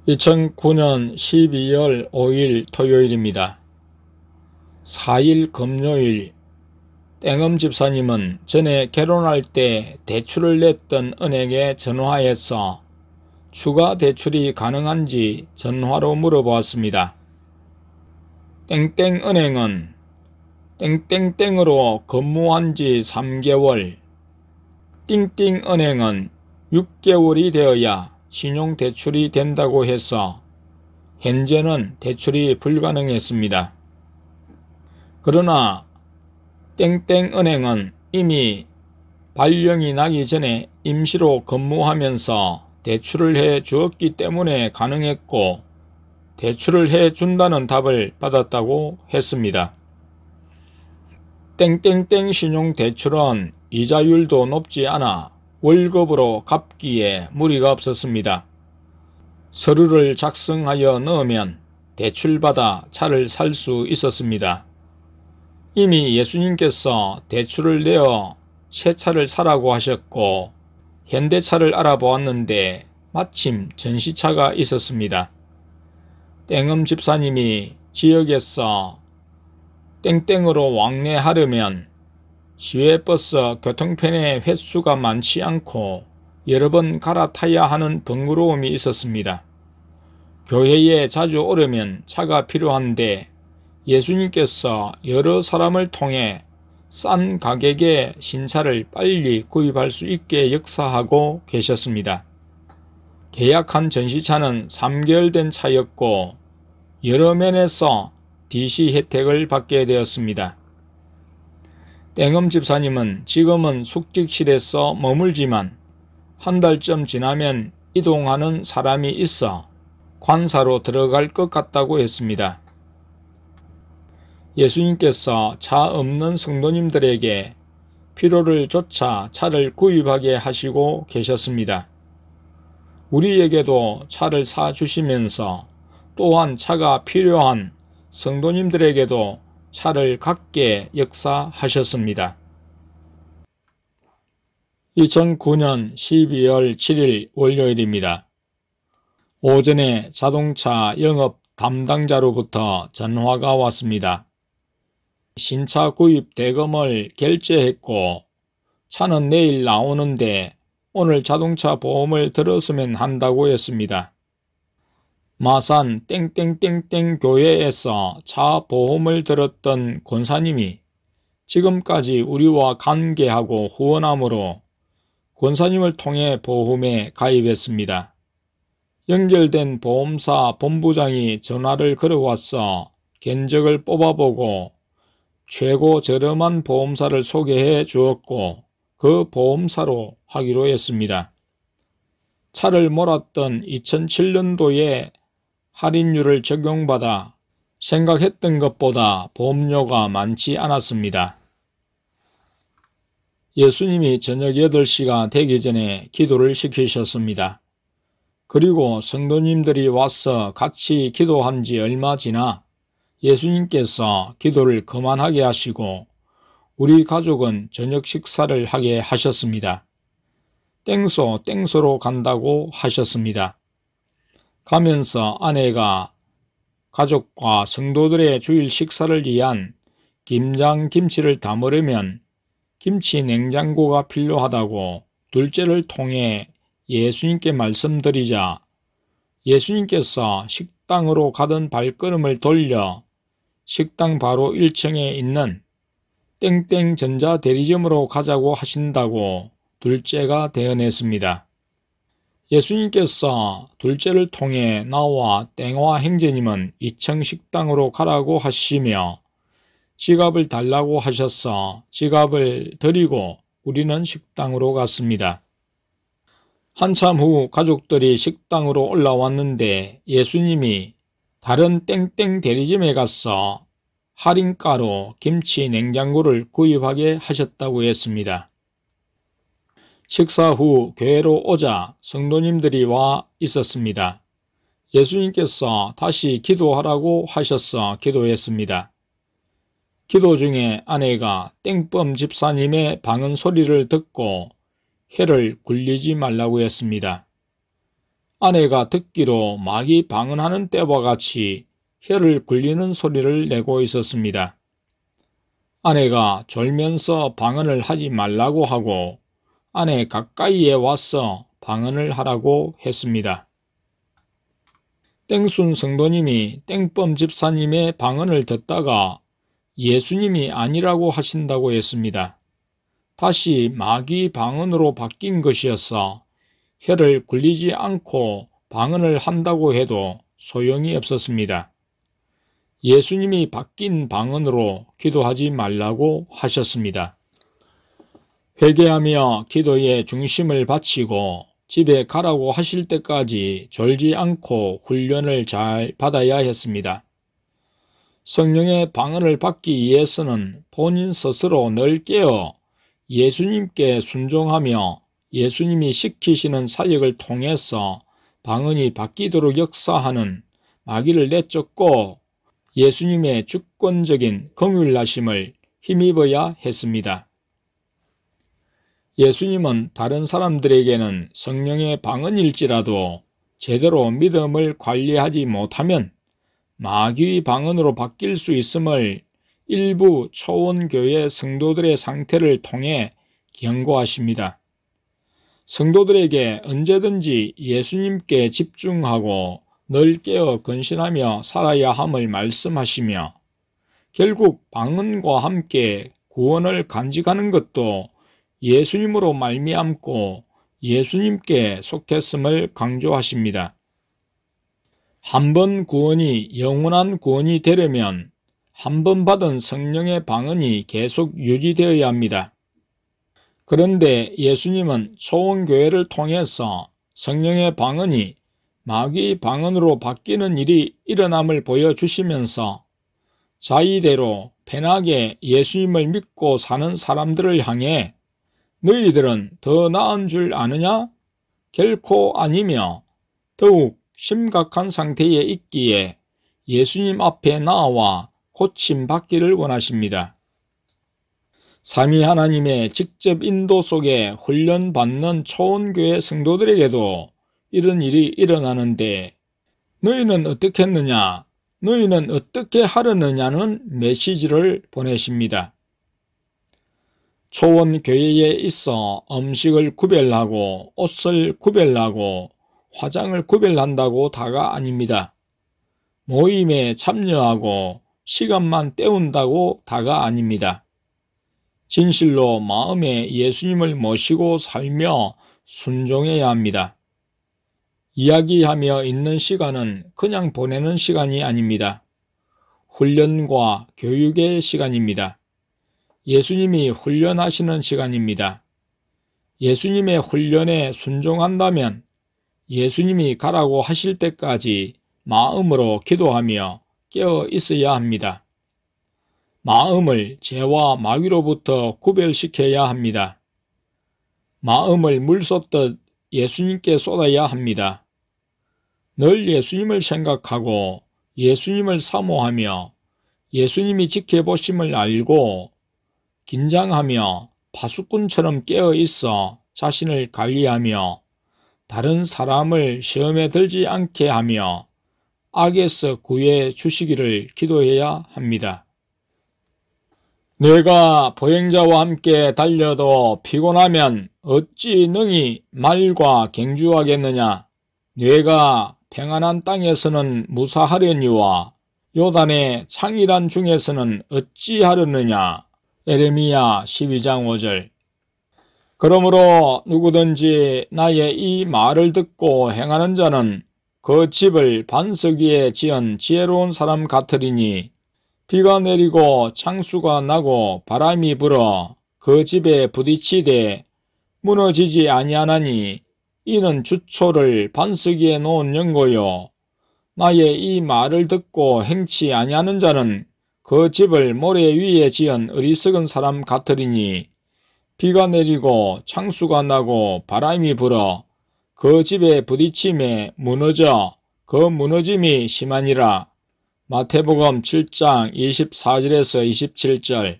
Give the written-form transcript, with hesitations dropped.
2009년 12월 5일 토요일입니다. 4일 금요일. 땡엄 집사님은 전에 결혼할 때 대출을 냈던 은행에 전화해서 추가 대출이 가능한지 전화로 물어보았습니다. 땡땡은행은 땡땡땡으로 근무한 지 3개월, 띵띵은행은 6개월이 되어야 신용대출이 된다고 해서 현재는 대출이 불가능했습니다. 그러나 땡땡은행은 이미 발령이 나기 전에 임시로 근무하면서 대출을 해 주었기 때문에 가능했고 대출을 해 준다는 답을 받았다고 했습니다. 땡땡땡 신용대출은 이자율도 높지 않아 월급으로 갚기에 무리가 없었습니다. 서류를 작성하여 넣으면 대출받아 차를 살 수 있었습니다. 이미 예수님께서 대출을 내어 새 차를 사라고 하셨고 현대차를 알아보았는데 마침 전시차가 있었습니다. 땡엄 집사님이 지역에서 땡땡으로 왕래하려면 시외버스 교통편의 횟수가 많지 않고 여러 번 갈아타야 하는 번거로움이 있었습니다. 교회에 자주 오려면 차가 필요한데 예수님께서 여러 사람을 통해 싼 가격에 신차를 빨리 구입할 수 있게 역사하고 계셨습니다. 계약한 전시차는 3개월 된 차였고 여러 면에서 DC 혜택을 받게 되었습니다. 땡엄 집사님은 지금은 숙직실에서 머물지만 한 달쯤 지나면 이동하는 사람이 있어 관사로 들어갈 것 같다고 했습니다. 예수님께서 차 없는 성도님들에게 필요를 조차 차를 구입하게 하시고 계셨습니다. 우리에게도 차를 사주시면서 또한 차가 필요한 성도님들에게도 차를 갖게 역사하셨습니다. 2009년 12월 7일 월요일입니다. 오전에 자동차 영업 담당자로부터 전화가 왔습니다. 신차 구입 대금을 결제했고 차는 내일 나오는데 오늘 자동차 보험을 들었으면 한다고 했습니다. 마산 땡땡땡땡 교회에서 차 보험을 들었던 권사님이 지금까지 우리와 관계하고 후원함으로 권사님을 통해 보험에 가입했습니다. 연결된 보험사 본부장이 전화를 걸어와서 견적을 뽑아보고 최고 저렴한 보험사를 소개해 주었고 그 보험사로 하기로 했습니다. 차를 몰았던 2007년도에 할인율을 적용받아 생각했던 것보다 보험료가 많지 않았습니다. 예수님이 저녁 8시가 되기 전에 기도를 시키셨습니다. 그리고 성도님들이 와서 같이 기도한 지 얼마 지나 예수님께서 기도를 그만하게 하시고 우리 가족은 저녁 식사를 하게 하셨습니다. 땡소로 간다고 하셨습니다. 가면서 아내가 가족과 성도들의 주일 식사를 위한 김장김치를 담으려면 김치 냉장고가 필요하다고 둘째를 통해 예수님께 말씀드리자 예수님께서 식당으로 가던 발걸음을 돌려 식당 바로 1층에 있는 땡땡 전자대리점으로 가자고 하신다고 둘째가 대언했습니다. 예수님께서 둘째를 통해 나와 땡화 형제님은 2층 식당으로 가라고 하시며 지갑을 달라고 하셔서 지갑을 드리고 우리는 식당으로 갔습니다. 한참 후 가족들이 식당으로 올라왔는데 예수님이 다른 땡땡 대리점에 가서 할인가로 김치 냉장고를 구입하게 하셨다고 했습니다. 식사 후 교회로 오자 성도님들이 와 있었습니다. 예수님께서 다시 기도하라고 하셔서 기도했습니다. 기도 중에 아내가 땡범 집사님의 방언 소리를 듣고 혀를 굴리지 말라고 했습니다. 아내가 듣기로 마귀 방언하는 때와 같이 혀를 굴리는 소리를 내고 있었습니다. 아내가 졸면서 방언을 하지 말라고 하고 아내 가까이에 와서 방언을 하라고 했습니다. 땡순 성도님이 땡범 집사님의 방언을 듣다가 예수님이 아니라고 하신다고 했습니다. 다시 마귀 방언으로 바뀐 것이어서 혀를 굴리지 않고 방언을 한다고 해도 소용이 없었습니다. 예수님이 바뀐 방언으로 기도하지 말라고 하셨습니다. 회개하며 기도에 중심을 바치고 집에 가라고 하실 때까지 졸지 않고 훈련을 잘 받아야 했습니다. 성령의 방언을 받기 위해서는 본인 스스로 늘 깨어 예수님께 순종하며 예수님이 시키시는 사역을 통해서 방언이 바뀌도록 역사하는 마귀를 내쫓고 예수님의 주권적인 긍휼하심을 힘입어야 했습니다. 예수님은 다른 사람들에게는 성령의 방언일지라도 제대로 믿음을 관리하지 못하면 마귀의 방언으로 바뀔 수 있음을 일부 초원교회 성도들의 상태를 통해 경고하십니다. 성도들에게 언제든지 예수님께 집중하고 늘 깨어 근신하며 살아야 함을 말씀하시며 결국 방언과 함께 구원을 간직하는 것도 예수님으로 말미암고 예수님께 속했음을 강조하십니다. 한 번 구원이 영원한 구원이 되려면 한 번 받은 성령의 방언이 계속 유지되어야 합니다. 그런데 예수님은 초원교회를 통해서 성령의 방언이 마귀 방언으로 바뀌는 일이 일어남을 보여주시면서 자의대로 편하게 예수님을 믿고 사는 사람들을 향해 너희들은 더 나은 줄 아느냐? 결코 아니며 더욱 심각한 상태에 있기에 예수님 앞에 나와 고침받기를 원하십니다. 삼위 하나님의 직접 인도 속에 훈련받는 초원교회 성도들에게도 이런 일이 일어나는데 너희는 어떻게 했느냐? 너희는 어떻게 하려느냐는 메시지를 보내십니다. 초원교회에 있어 음식을 구별하고 옷을 구별하고 화장을 구별한다고 다가 아닙니다. 모임에 참여하고 시간만 때운다고 다가 아닙니다. 진실로 마음에 예수님을 모시고 살며 순종해야 합니다. 이야기하며 있는 시간은 그냥 보내는 시간이 아닙니다. 훈련과 교육의 시간입니다. 예수님이 훈련하시는 시간입니다. 예수님의 훈련에 순종한다면 예수님이 가라고 하실 때까지 마음으로 기도하며 깨어 있어야 합니다. 마음을 죄와 마귀로부터 구별시켜야 합니다. 마음을 물 쏟듯 예수님께 쏟아야 합니다. 늘 예수님을 생각하고 예수님을 사모하며 예수님이 지켜보심을 알고 긴장하며 파수꾼처럼 깨어있어 자신을 관리하며 다른 사람을 시험에 들지 않게 하며 악에서 구해 주시기를 기도해야 합니다. 뇌가 보행자와 함께 달려도 피곤하면 어찌 능히 말과 갱주하겠느냐? 뇌가 평안한 땅에서는 무사하려니와 요단의 창이란 중에서는 어찌하려느냐? 에레미야 12장 5절. 그러므로 누구든지 나의 이 말을 듣고 행하는 자는 그 집을 반석 위에 지은 지혜로운 사람 같으리니 비가 내리고 창수가 나고 바람이 불어 그 집에 부딪히되 무너지지 아니하나니 이는 주초를 반석 위에 놓은 연고요. 나의 이 말을 듣고 행치 아니하는 자는 그 집을 모래 위에 지은 어리석은 사람 같으리니 비가 내리고 창수가 나고 바람이 불어 그 집에 부딪힘에 무너져 그 무너짐이 심하니라. 마태복음 7장 24절에서 27절.